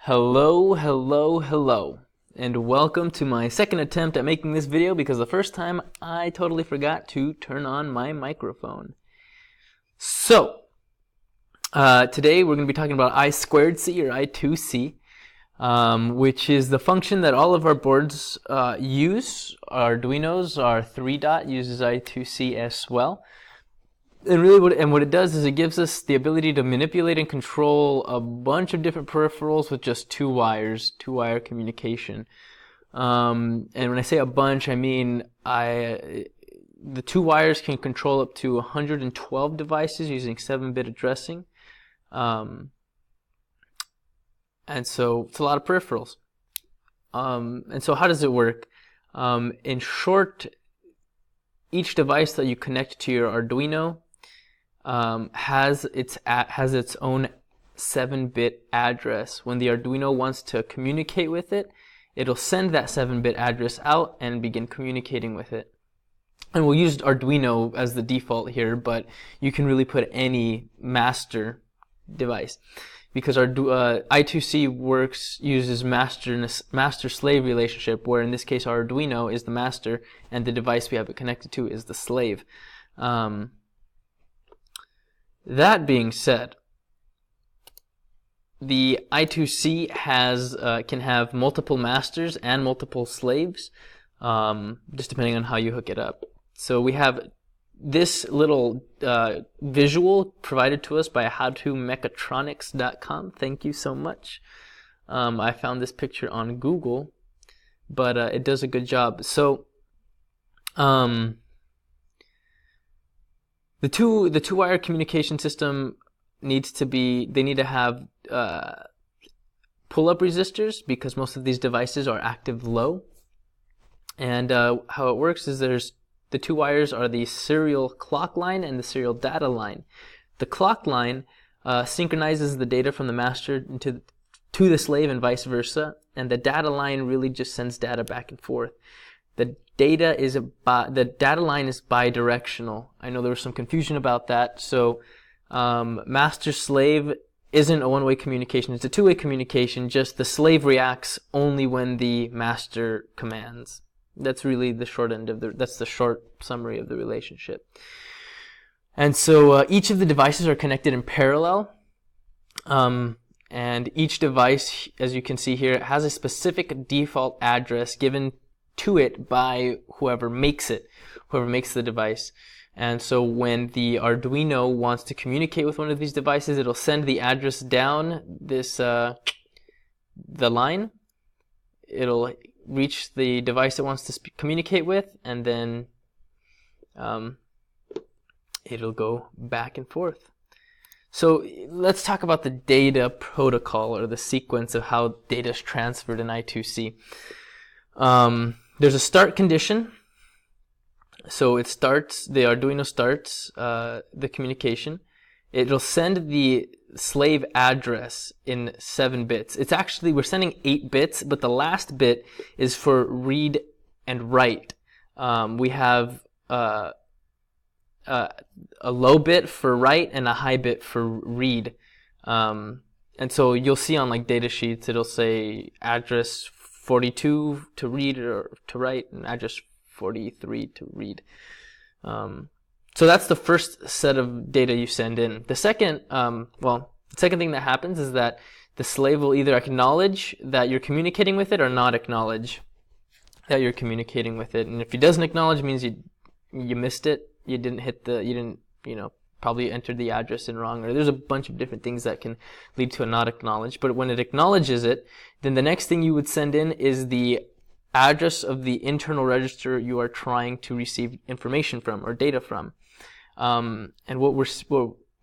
Hello, and welcome to my second attempt at making this video because the first time I totally forgot to turn on my microphone. So, today we're going to be talking about I2c or I2c, which is the function that all of our boards use. Our Arduinos, our 3-dot uses I2c as well. And really what it does is it gives us the ability to manipulate and control a bunch of different peripherals with just two wire communication. And when I say a bunch, I mean the two wires can control up to 112 devices using 7-bit addressing. And so it's a lot of peripherals. And so how does it work? In short, each device that you connect to your Arduino has its own 7-bit address. When the Arduino wants to communicate with it, it'll send that 7-bit address out and begin communicating with it. And we'll use Arduino as the default here, but you can really put any master device, because our I2c uses master-slave relationship, where in this case our Arduino is the master and the device we have it connected to is the slave. That being said, the I2c can have multiple masters and multiple slaves, just depending on how you hook it up. So we have this little visual provided to us by I2mechatronics.com. Thank you so much. I found this picture on Google, but it does a good job. So the two-wire communication system need to have pull-up resistors, because most of these devices are active low. And how it works is the two wires are the serial clock line and the serial data line. The clock line synchronizes the data from the master to the slave and vice versa, and the data line really just sends data back and forth. The data line is bidirectional. I know there was some confusion about that. So master-slave isn't a one-way communication. It's a two-way communication. Just the slave reacts only when the master commands. That's really the short that's the short summary of the relationship. And so each of the devices are connected in parallel. And each device, as you can see here, has a specific default address given to it by whoever makes the device. And so when the Arduino wants to communicate with one of these devices, it'll send the address down the line. It'll reach the device it wants to communicate with, and then it'll go back and forth. So let's talk about the data protocol, or the sequence of how data is transferred in I2c. There's a start condition. So the Arduino starts the communication. It'll send the slave address in 7 bits. We're sending 8 bits, but the last bit is for read and write. We have a low bit for write and a high bit for read. And so you'll see on like data sheets, it'll say address 42 to read or to write, and address 43 to read. So that's the first set of data you send in. The second thing that happens is that the slave will either acknowledge that you're communicating with it or not acknowledge that you're communicating with it. And if he doesn't acknowledge, it means you missed it. You didn't probably entered the address in wrong, or there's a bunch of different things that can lead to a not acknowledge. But when it acknowledges it, then the next thing you would send in is the address of the internal register you are trying to receive information from or data from. And what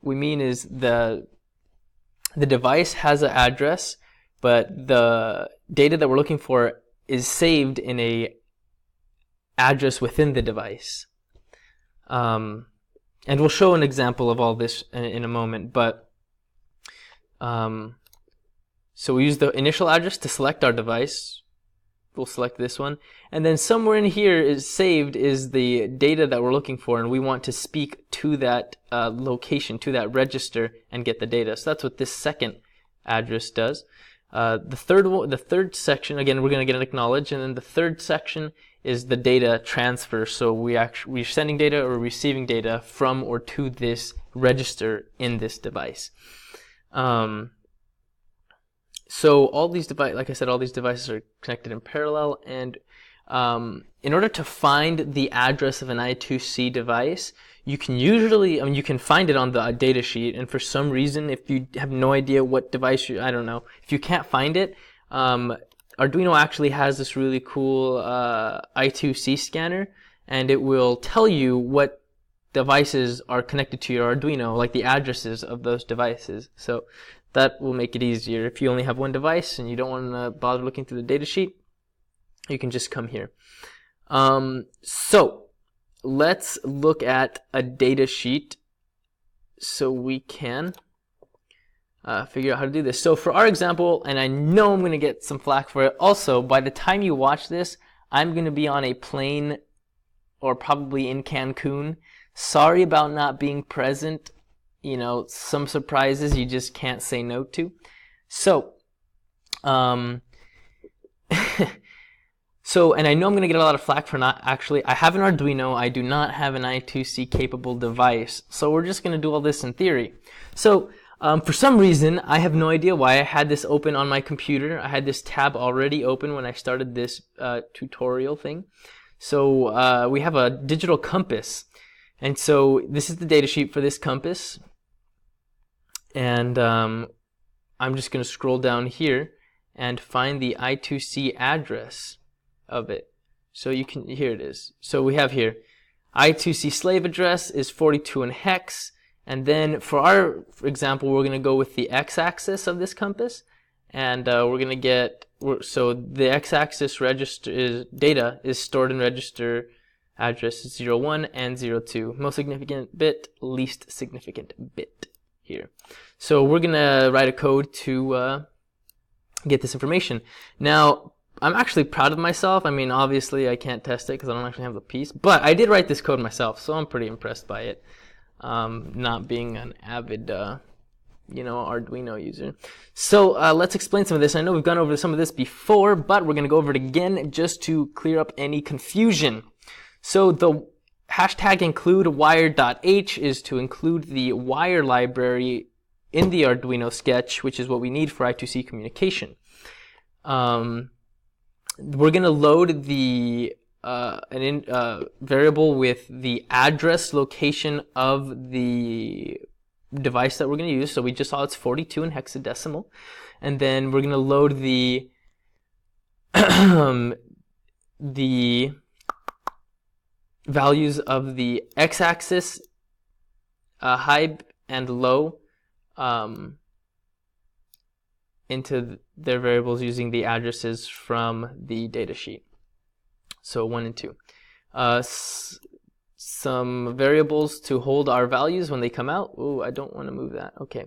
we mean is the device has an address, but the data that we're looking for is saved in a address within the device. And we'll show an example of all this in a moment, but so we use the initial address to select our device. We'll select this one, and then somewhere in here is saved is the data that we're looking for, and we want to speak to that location, to that register, and get the data. So that's what this second address does. The third section, again, we're going to get an acknowledge, and then the third section is the data transfer. So we're sending data or receiving data from or to this register in this device. So all these like I said, all these devices are connected in parallel, and in order to find the address of an I2c device, you can usually, you can find it on the data sheet, and for some reason, if you have no idea what device I don't know, if you can't find it, Arduino actually has this really cool I2c scanner, and it will tell you what devices are connected to your Arduino, like the addresses of those devices. So that will make it easier. If you only have one device and you don't want to bother looking through the data sheet, you can just come here. So let's look at a data sheet so we can figure out how to do this. So for our example, and I know I'm going to get some flack for it, also by the time you watch this, I'm going to be on a plane or probably in Cancun. Sorry about not being present. You know, some surprises you just can't say no to. So, so, and I know I'm going to get a lot of flack for not actually, I have an Arduino, I do not have an I2c capable device, so we're just going to do all this in theory. So, for some reason, I have no idea why I had this open on my computer. I had this tab already open when I started this tutorial thing. So, we have a digital compass, and so this is the data sheet for this compass, and I'm just going to scroll down here and find the I2c address of it. So you can, here it is. So we have here I2c slave address is 42 in hex, and then for our example we're going to go with the x-axis of this compass, and we're going to get, so the x-axis register is data is stored in register address 01 and 02, most significant bit, least significant bit here. So we're going to write a code to get this information. Now, I'm actually proud of myself. I mean, obviously I can't test it because I don't actually have the piece, but I did write this code myself, so I'm pretty impressed by it, not being an avid Arduino user. So let's explain some of this. I know we've gone over some of this before, but we're going to go over it again just to clear up any confusion. So the hashtag include wire.h is to include the wire library in the Arduino sketch, which is what we need for I2c communication. We're going to load the variable with the address location of the device that we're going to use. So we just saw it's 42 in hexadecimal, and then we're going to load the the values of the x-axis, high and low, into their variables using the addresses from the datasheet. So 1 and 2. Some variables to hold our values when they come out. Oh, I don't want to move that. Okay.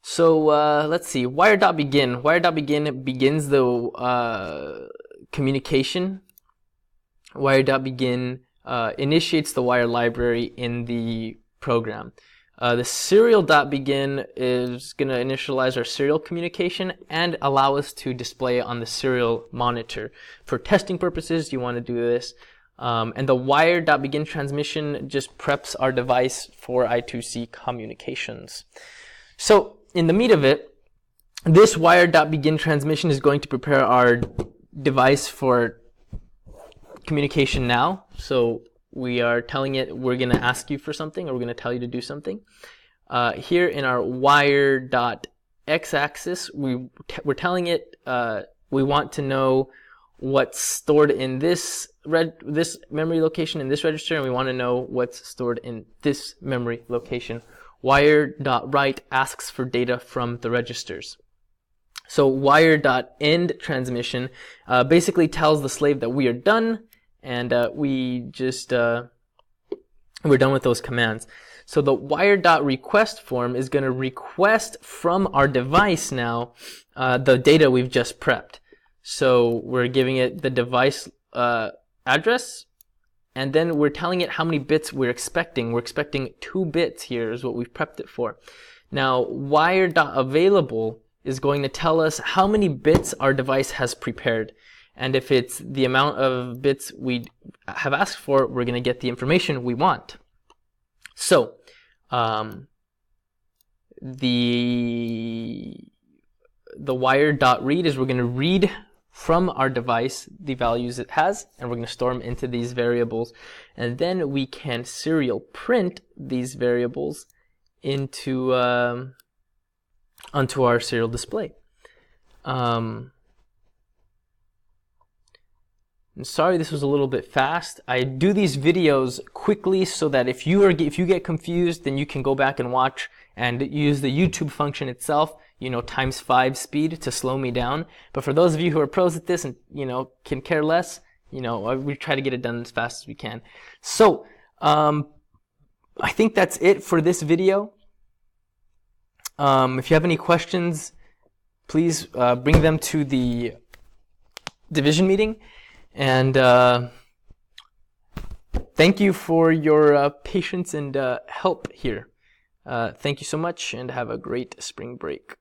So let's see. Wire.begin. Wire.begin begins the communication. Wire.begin initiates the wire library in the program. The serial.begin is going to initialize our serial communication and allow us to display it on the serial monitor. For testing purposes, you want to do this. And the wire.begin transmission just preps our device for I2c communications. So in the meat of it, this wire.begin transmission is going to prepare our device for communication now. So we are telling it we're going to ask you for something, or we're going to tell you to do something. Here in our wire.x-axis, we're telling it we want to know what's stored in this memory location in this register, and we want to know what's stored in this memory location. Wire.write asks for data from the registers. So wire.end transmission basically tells the slave that we are done, and we're done with those commands. So the wire.request form is going to request from our device now the data we've just prepped. So we're giving it the device address, and then we're telling it how many bits we're expecting. We're expecting 2 bits here is what we've prepped it for. Now wire.available is going to tell us how many bits our device has prepared. And if it's the amount of bits we have asked for, we're going to get the information we want. So the wire.read is we're going to read from our device the values it has, and we're going to store them into these variables. And then we can serial print these variables into onto our serial display. I'm sorry this was a little bit fast. I do these videos quickly so that if you get confused, then you can go back and watch and use the YouTube function itself, times 5 speed to slow me down. But for those of you who are pros at this and, can care less, we try to get it done as fast as we can. So, I think that's it for this video. If you have any questions, please bring them to the division meeting. And thank you for your patience and help here. Thank you so much, and have a great spring break.